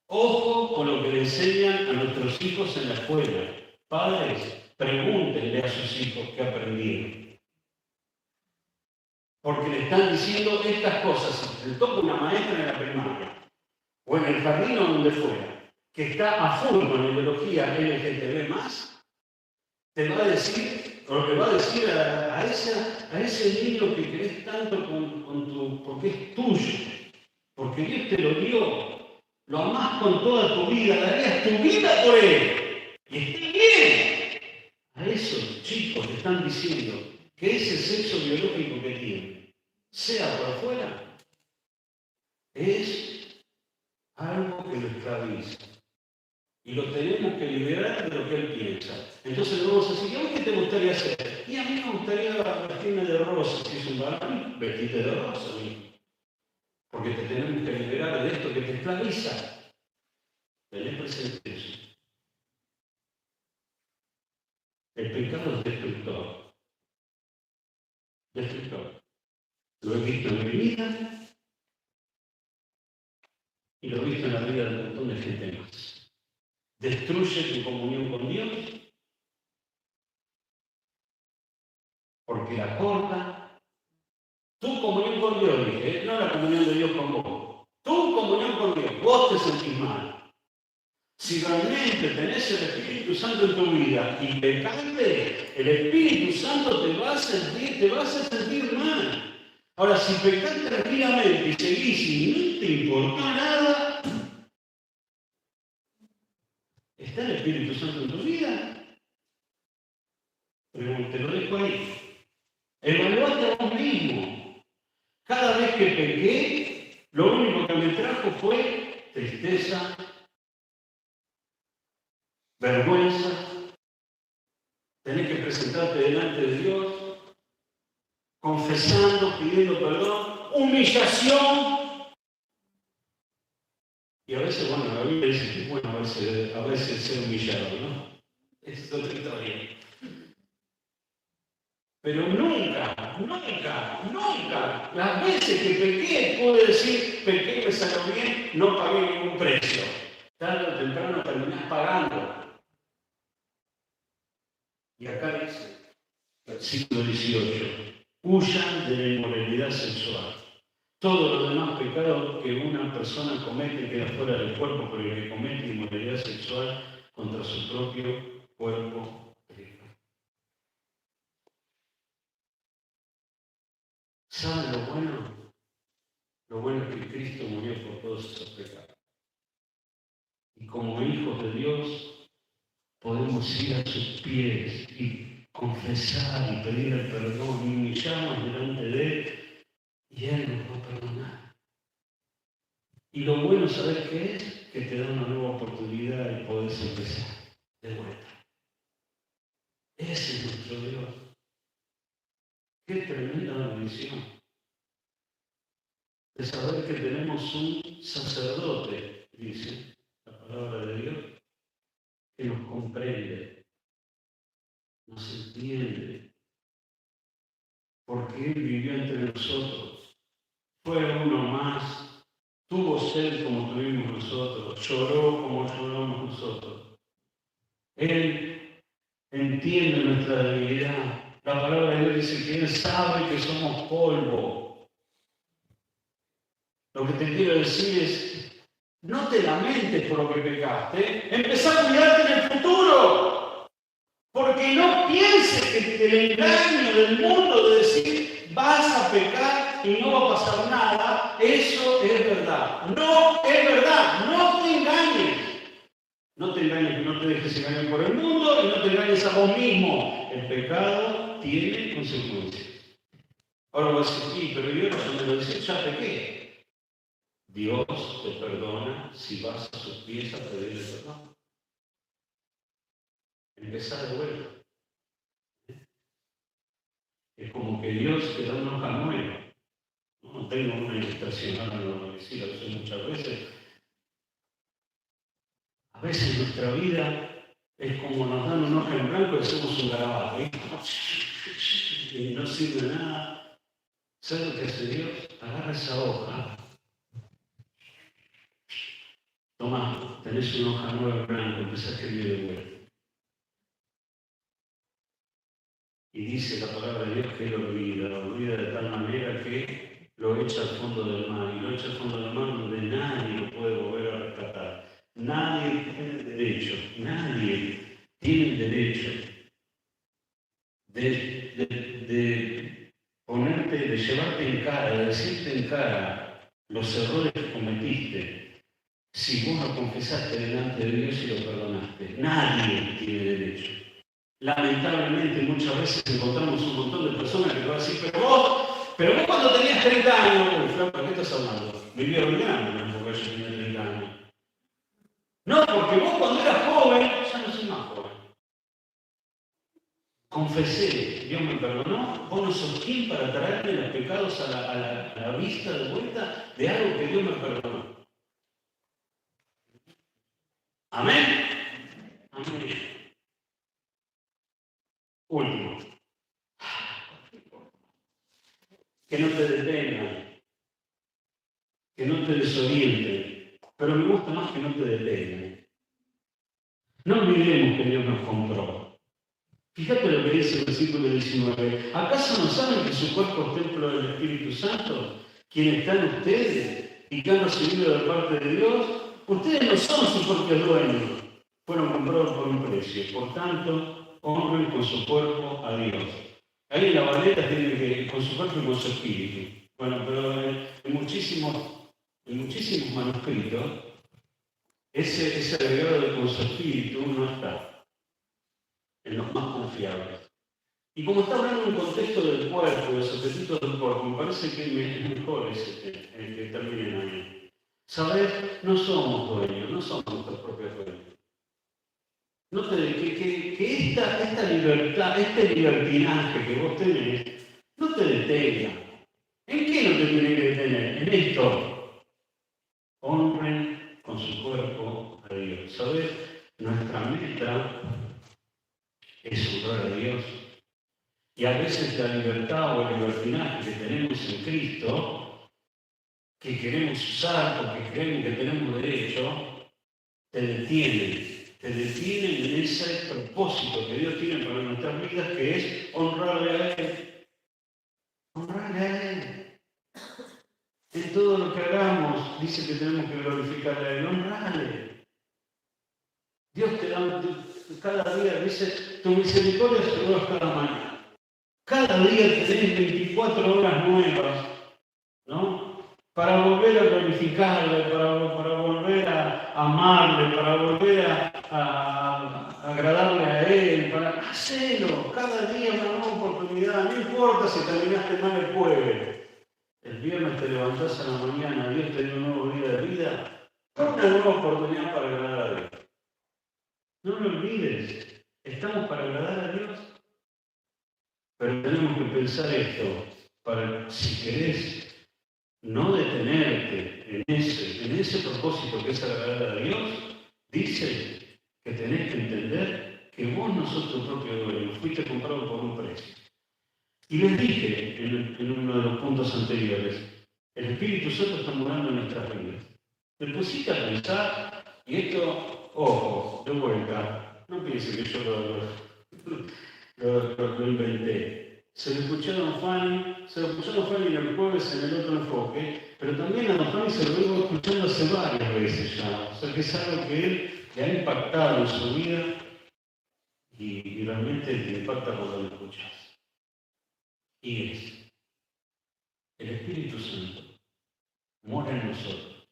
Ojo con lo que le enseñan a nuestros hijos en la escuela. Padres, pregúntenle a sus hijos qué aprendieron. Porque le están diciendo estas cosas. Si le toca una maestra en la primaria, o en el jardín o donde fuera, que está a full con la ideología LGTB+, te va a decir, o le va a decir a ese niño que querés tanto porque es tuyo, porque Dios te lo dio, lo amás con toda tu vida, darías tu vida por él, y esté bien. A esos chicos le están diciendo que ese sexo biológico que tienen, sea por afuera, es algo que lo esclaviza. Y lo tenemos que liberar de lo que él piensa. Entonces le vamos a decir, ¿qué te gustaría hacer? Y a mí me gustaría vestirme de rosa. Si es un varón, vestirte de rosa. Porque te tenemos que liberar de esto que te esclaviza. Tenés presente eso. El pecado es destructor. Destructor. Lo he visto en mi vida y lo he visto en la vida de un montón de gente más. Destruye tu comunión con Dios porque la corta. Tu comunión con Dios, dije, no la comunión de Dios con vos. Tu comunión con Dios, vos te sentís mal. Si realmente tenés el Espíritu Santo en tu vida y pecaste, el Espíritu Santo te va a sentir mal. Ahora, si pecás tranquilamente y seguís y no te importó nada, ¿está el Espíritu Santo en tu vida? Pero te lo dejo ahí. Evaluate a vos mismo. Cada vez que pequé, lo único que me trajo fue tristeza, vergüenza. Tenés que presentarte delante de Dios, confesando, pidiendo perdón, humillación. Y a veces, bueno, la Biblia dice que es bueno a veces ser humillado, ¿no? Es otra historia. Pero nunca, las veces que pequé, puedo decir, pequé, me salió bien, no pagué ningún precio. Tarde o temprano terminás pagando. Y acá dice, versículo 18, huyan de la inmoralidad sexual. Todos los demás pecados que una persona comete queda fuera del cuerpo, pero el que comete inmoralidad sexual contra su propio cuerpo de Cristo. ¿Saben lo bueno? Lo bueno es que Cristo murió por todos esos pecados. Y como hijos de Dios podemos ir a sus pies y confesar y pedir el perdón y humillarnos delante de Él y Él nos va a perdonar. Y lo bueno, ¿sabes qué es? Que te da una nueva oportunidad y podés empezar de vuelta. Ese es nuestro Dios. Qué tremenda bendición de saber que tenemos un sacerdote, dice la palabra de Dios, que nos comprende, nos entiende, porque Él vivió entre nosotros, fue uno más, tuvo sed como tuvimos nosotros, lloró como lloramos nosotros. Él entiende nuestra debilidad. La palabra de Dios dice que Él sabe que somos polvo. Lo que te quiero decir es, no te lamentes por lo que pecaste, empezá a cuidarte en el futuro. Porque no pienses que el engaño del mundo de decir vas a pecar y no va a pasar nada, eso es verdad. No es verdad, no te engañes. No te engañes, no te dejes engañar por el mundo y no te engañes a vos mismo. El pecado tiene consecuencias. Ahora vas a decir, sí, pero yo no me lo dice, ya pequé. Dios te perdona si vas a sus pies a pedirle perdón. Empezar de vuelta. Es como que Dios te da una hoja nueva. No tengo una ilustración, ahora no lo voy a decir, lo sé muchas veces. A veces nuestra vida es como nos dan una hoja en blanco y hacemos un garabato. Y no sirve de nada. ¿Sabes lo que hace Dios? Agarra esa hoja. Toma, tenés una hoja nueva en blanco, empezás a escribir de vuelta. Y dice la palabra de Dios que Él olvida de tal manera que lo echa al fondo del mar. Y lo echa al fondo del mar donde nadie lo puede volver a rescatar. Nadie tiene el derecho de ponerte, de llevarte en cara, de decirte en cara los errores que cometiste, si vos lo confesaste delante de Dios y lo perdonaste. Nadie tiene derecho. Lamentablemente muchas veces encontramos un montón de personas que te van a decir, pero vos cuando tenías 30 años, Flaco, ¿qué estás hablando? Viví arruinando porque yo tenía 30 años. No, porque vos cuando eras joven, ya no soy más joven. Confesé, Dios me perdonó, vos no sos quien para traerme los pecados a la vista de vuelta de algo que Dios me perdonó. Amén. Amén. Último. Que no te detengan, que no te desorienten, pero me gusta más que no te detengan. No olvidemos que Dios nos compró. Fíjate lo que dice el versículo 19. ¿Acaso no saben que su cuerpo es templo del Espíritu Santo, quien está en ustedes y que han recibido de parte de Dios? Ustedes no son sus propios dueños, fueron comprados por un precio. Por tanto, honren con su cuerpo a Dios. Ahí en la Valera tiene que con su cuerpo y con su espíritu. Bueno, pero en muchísimos manuscritos, ese agregado de con su espíritu no está en los más confiables. Y como está hablando en un contexto del cuerpo, de los apetitos del cuerpo, me parece que es mejor el que termine ahí. ¿Sabes? No somos dueños, no somos nuestros propios dueños. Que esta libertad, este libertinaje que vos tenés, no te detenga. ¿En qué no te tiene que detener? En esto. Honren con su cuerpo a Dios. ¿Sabes? Nuestra meta es honrar a Dios. Y a veces la libertad o el libertinaje que tenemos en Cristo, que queremos usar porque creemos que tenemos derecho, te detienen en ese propósito que Dios tiene para nuestras vidas, que es honrarle a Él. Honrarle a Él. En todo lo que hagamos, dice que tenemos que glorificarle a Él. Honrarle. Dios te da Cada día dice, tu misericordia se nueva cada mañana. Cada día tenés 24 horas nuevas, ¿no? Para volver a glorificarle, para volver a amarle, para volver a agradarle a Él, para hacerlo. Cada día una nueva oportunidad. No importa si terminaste mal el jueves. El viernes te levantás a la mañana, Dios te dio un nuevo día de vida. Una nueva oportunidad para agradar a Dios. No lo olvides. Estamos para agradar a Dios. Pero tenemos que pensar esto. Para, si querés, no detenerte en ese propósito que es agradar a Dios, dice que tenés que entender que vos no sos tu propio dueño, fuiste comprado por un precio. Y les dije en uno de los puntos anteriores, el Espíritu Santo está morando en nuestras vidas. Te pusiste a pensar, y esto, ojo, de vuelta, no piense que yo lo inventé. Se lo escucharon Fanny el jueves en el otro enfoque, pero también a don Fanny se lo vengo escuchando hace varias veces ya. O sea que es algo que él le ha impactado en su vida y realmente te impacta cuando lo escuchas. Y es, el Espíritu Santo mora en nosotros.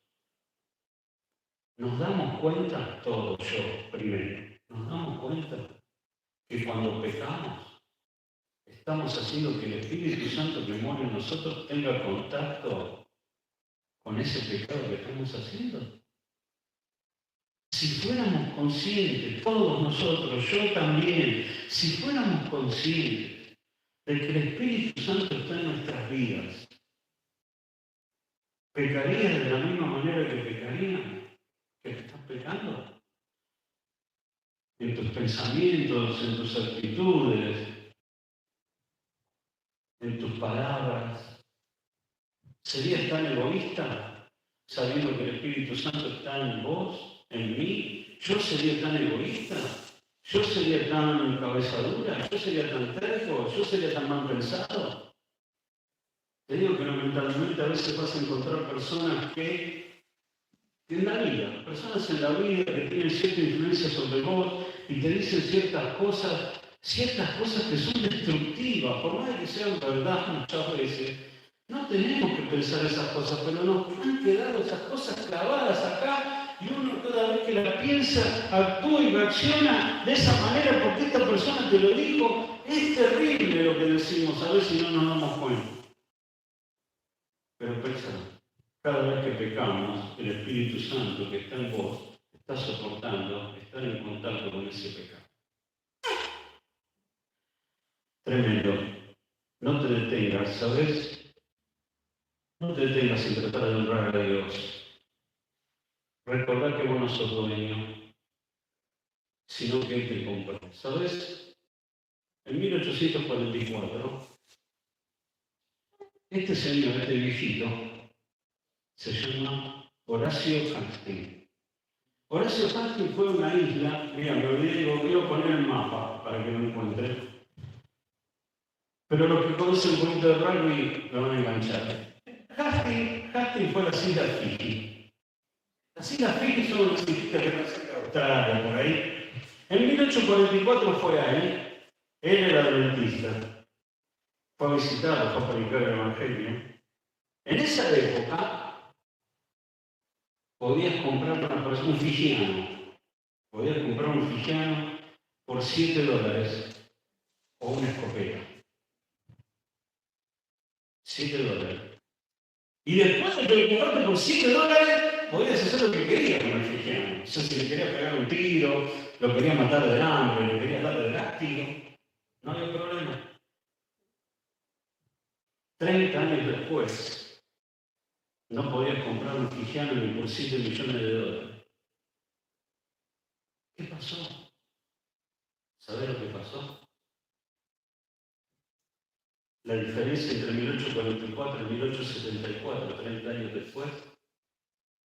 Nos damos cuenta, todo yo primero, nos damos cuenta que cuando pecamos, estamos haciendo que el Espíritu Santo que mora en nosotros tenga contacto con ese pecado que estamos haciendo. Si fuéramos conscientes, todos nosotros, yo también, si fuéramos conscientes de que el Espíritu Santo está en nuestras vidas, ¿pecarías de la misma manera que pecarías? ¿Que te estás pecando? En tus pensamientos, en tus actitudes, en tus palabras. ¿Serías tan egoísta sabiendo que el Espíritu Santo está en vos, en mí? ¿Yo sería tan egoísta? ¿Yo sería tan cabezadura? ¿Yo sería tan terco? ¿Yo sería tan mal pensado? Te digo que lamentablemente a veces vas a encontrar personas que en la vida, personas en la vida que tienen cierta influencia sobre vos y te dicen ciertas cosas que son destructivas, por más que sean verdad muchas veces. No tenemos que pensar esas cosas, pero nos han quedado esas cosas clavadas acá y uno cada vez que la piensa, actúa y reacciona de esa manera porque esta persona te lo dijo. Es terrible lo que decimos, a veces no nos damos cuenta. Pero pensá, cada vez que pecamos, el Espíritu Santo que está en vos está soportando estar en contacto con ese pecado. Tremendo. No te detengas, ¿sabes? No te detengas en tratar de honrar a Dios. Recordá que vos no sos dueño, sino que Él te compró. ¿Sabes? En 1844, este señor, este viejito, se llama Horacio Hastings. Horacio Hastings fue una isla, mira, me olvidé, lo voy a poner en el mapa para que lo encuentren. Pero los que conocen un poquito de rugby lo van a enganchar. Hastings fue a las Islas Fiji. Las Islas Fiji son unas islitas que están cerca de Australia, por ahí. En 1844 fue ahí. Él era adventista. Fue a visitar, fue a predicar el Evangelio. En esa época podías comprar un fijiano. Podías comprar un fijiano por $7 o una escopeta. $7. Y después de que lo compraste por $7, podías hacer lo que querías con el fijiano. O sea, si le querías pegar un tiro, lo querías matar de hambre, le querías dar de látigo, no había problema. 30 años después, no podías comprar un fijiano ni por $7 millones. ¿Qué pasó? ¿Sabés lo que pasó? La diferencia entre 1844 y 1874, 30 años después,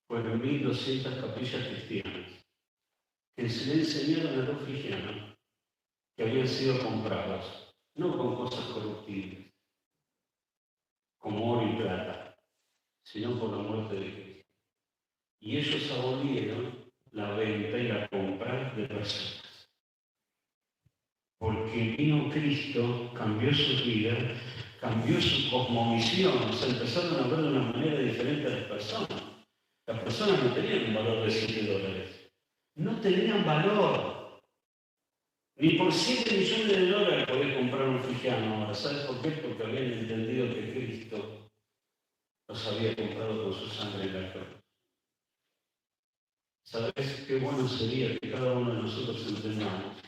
fueron 1.200 capillas cristianas que se le enseñaron a los fijianos que habían sido comprados, no con cosas corruptibles, como oro y plata, sino por la muerte de Cristo. Y ellos abolieron la venta y la compra de personas. porque vino Cristo, cambió su vida, cambió su cosmovisión, se empezaron a ver de una manera diferente a las personas. Las personas no tenían un valor de $7. No tenían valor. Ni por $7 millones podía comprar un cristiano ahora. ¿Sabes por qué? Porque habían entendido que Cristo los había comprado con su sangre en la cruz. ¿Sabes qué bueno sería que cada uno de nosotros entendamos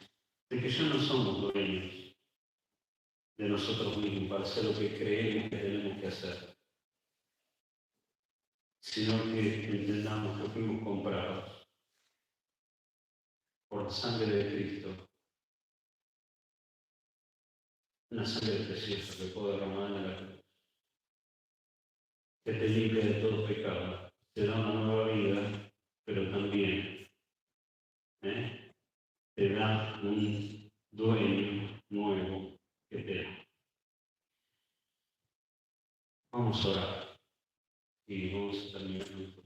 de que ya no somos dueños de nosotros mismos para hacer lo que creemos que tenemos que hacer, sino que entendamos que fuimos comprados por la sangre de Cristo, una sangre preciosa que puede derramar en la cruz, que te limpia de todo pecado, te da una nueva vida, pero también te da un dueño nuevo que te ama. Vamos a orar y vamos a terminar.